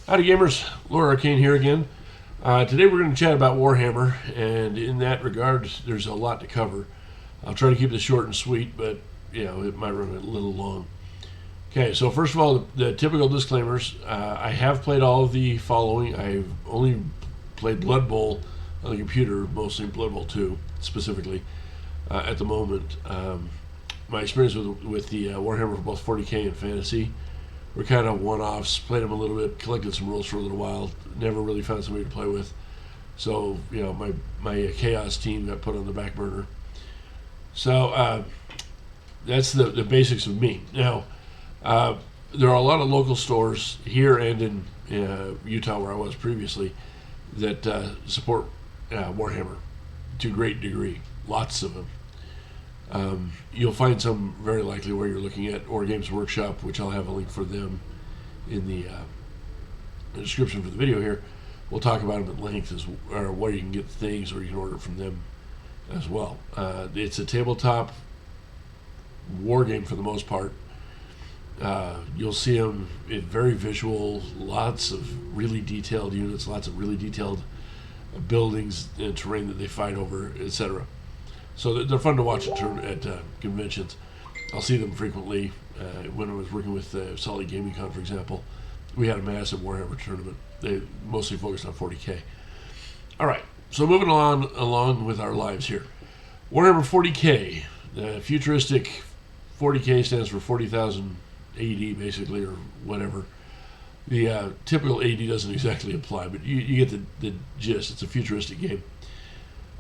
Howdy gamers, Lord Arcane here again. Today we're going to chat about Warhammer, and in that regard, there's a lot to cover. I'll try to keep this short and sweet, but it might run a little long. Okay, so first of all, the typical disclaimers. I have played all of the following. I've only played Blood Bowl on the computer, mostly Blood Bowl 2 specifically, at the moment. My experience with the Warhammer for both 40k and fantasy were kind of one-offs. Played them a little bit, collected some rules for a little while. Never really found somebody to play with. So my Chaos team got put on the back burner. So that's the basics of me. Now there are a lot of local stores here and in Utah, where I was previously, that support Warhammer to a great degree. Lots of them. You'll find some very likely where you're looking at Or Games Workshop, which I'll have a link for them in the description for the video here. We'll talk about them at length, or where you can get things, or you can order from them as well. It's a tabletop war game for the most part. You'll see them very visual, lots of really detailed units, lots of really detailed buildings and terrain that they fight over, etc. So they're fun to watch at conventions. I'll see them frequently. When I was working with Solid Gaming Con, for example, we had a massive Warhammer tournament. They mostly focused on 40k. All right, so moving along with our lives here. Warhammer 40k, futuristic 40k stands for 40,000 AD, basically, or whatever. The typical AD doesn't exactly apply, but you get the gist. It's a futuristic game.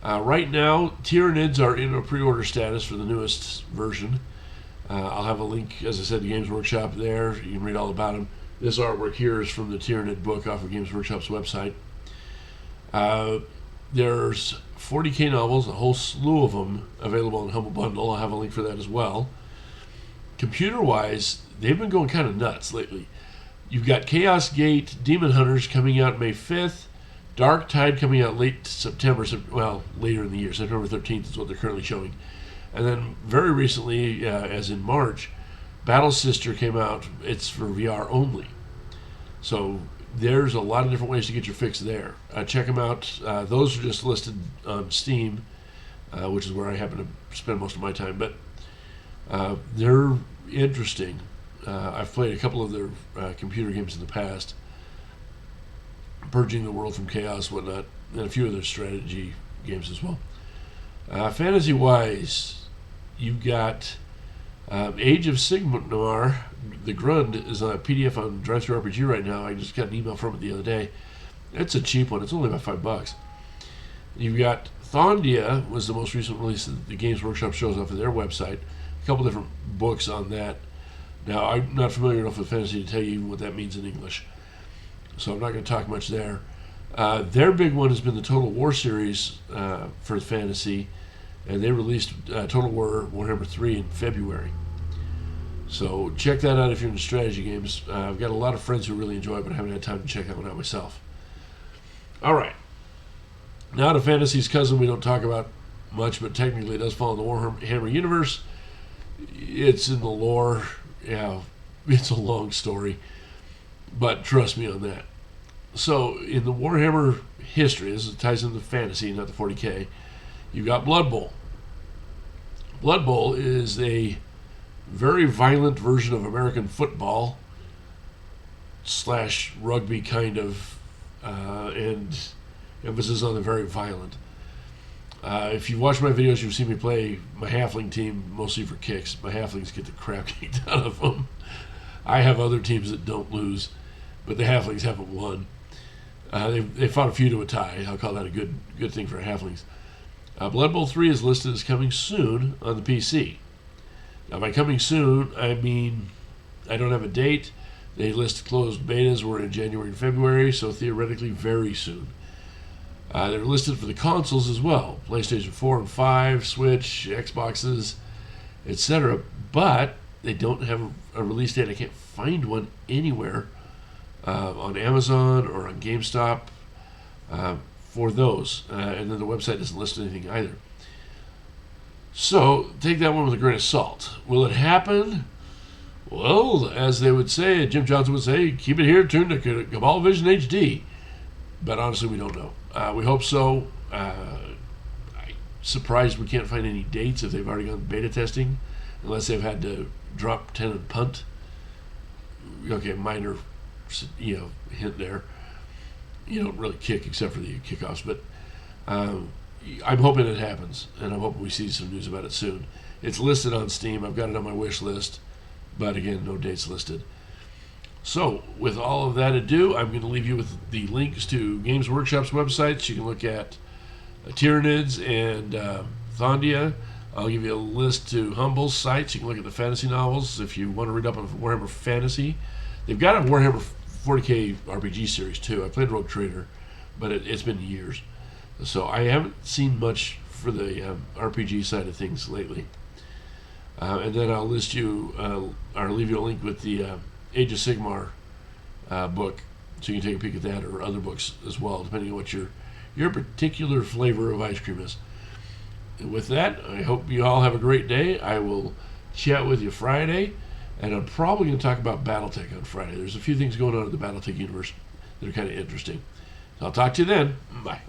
Right now, Tyranids are in a pre-order status for the newest version. I'll have a link, as I said, to Games Workshop there. You can read all about them. This artwork here is from the Tyranid book off of Games Workshop's website. There's 40k novels, a whole slew of them, available on Humble Bundle. I'll have a link for that as well. Computer-wise, they've been going kind of nuts lately. You've got Chaos Gate Demon Hunters coming out May 5th. Dark Tide coming out late September, later in the year. September 13th is what they're currently showing. And then very recently, as in March, Battle Sister came out. It's for VR only. So there's a lot of different ways to get your fix there. Check them out. Those are just listed on Steam, which is where I happen to spend most of my time. But they're interesting. I've played a couple of their computer games in the past, Purging the World from Chaos, whatnot, and a few other strategy games as well. Fantasy-wise, you've got Age of Sigmar. The Grund is on a PDF on DriveThruRPG right now. I just got an email from it the other day. It's a cheap one. It's only about $5. You've got Thondia, was the most recent release that the Games Workshop shows off of their website. A couple different books on that. Now, I'm not familiar enough with fantasy to tell you even what that means in English, so I'm not going to talk much there. Their big one has been the Total War series for fantasy, and they released Total War Warhammer 3 in February. So check that out if you're into strategy games. I've got a lot of friends who really enjoy it, but I haven't had time to check that one out myself. All right. Now to fantasy's cousin we don't talk about much, but technically it does fall in the Warhammer universe. It's in the lore. Yeah, it's a long story, but trust me on that. So in the Warhammer history, this ties into fantasy, not the 40k, you've got Blood Bowl. Blood Bowl is a very violent version of American football / rugby kind of, and emphasis on the very violent. If you've watched my videos, you've seen me play my halfling team, mostly for kicks. My halflings get the crap kicked out of them. I have other teams that don't lose, but the halflings haven't won. They fought a few to a tie. I'll call that a good thing for halflings. Blood Bowl 3 is listed as coming soon on the PC. Now, by coming soon, I mean I don't have a date. They list closed betas were in January and February, so theoretically very soon. They're listed for the consoles as well, PlayStation 4 and 5, Switch, Xboxes, etc. But they don't have a release date. I can't find one anywhere on Amazon or on GameStop for those. And then the website doesn't list anything either. So take that one with a grain of salt. Will it happen? Well, as they would say, Jim Johnson would say, keep it here, tuned to Cabal Vision HD. But honestly, we don't know. We hope so. I'm surprised we can't find any dates if they've already gone beta testing, unless they've had to drop 10 and punt. Okay, minor, hint there. You don't really kick except for the kickoffs, but I'm hoping it happens, and I'm hoping we see some news about it soon. It's listed on Steam. I've got it on my wish list, but again, no dates listed. So, with all of that ado, I'm going to leave you with the links to Games Workshop's websites. You can look at Tyranids and Thondia. I'll give you a list to Humble's sites. You can look at the fantasy novels if you want to read up on Warhammer Fantasy. They've got a Warhammer 40k RPG series too. I played Rogue Trader, but it's been years. So I haven't seen much for the RPG side of things lately. And then I'll list you, or leave you a link with the Age of Sigmar book, so you can take a peek at that, or other books as well, depending on what your particular flavor of ice cream is. And with that, I hope you all have a great day. I will chat with you Friday, and I'm probably going to talk about BattleTech on Friday. There's a few things going on in the BattleTech universe that are kind of interesting. So I'll talk to you then. Bye.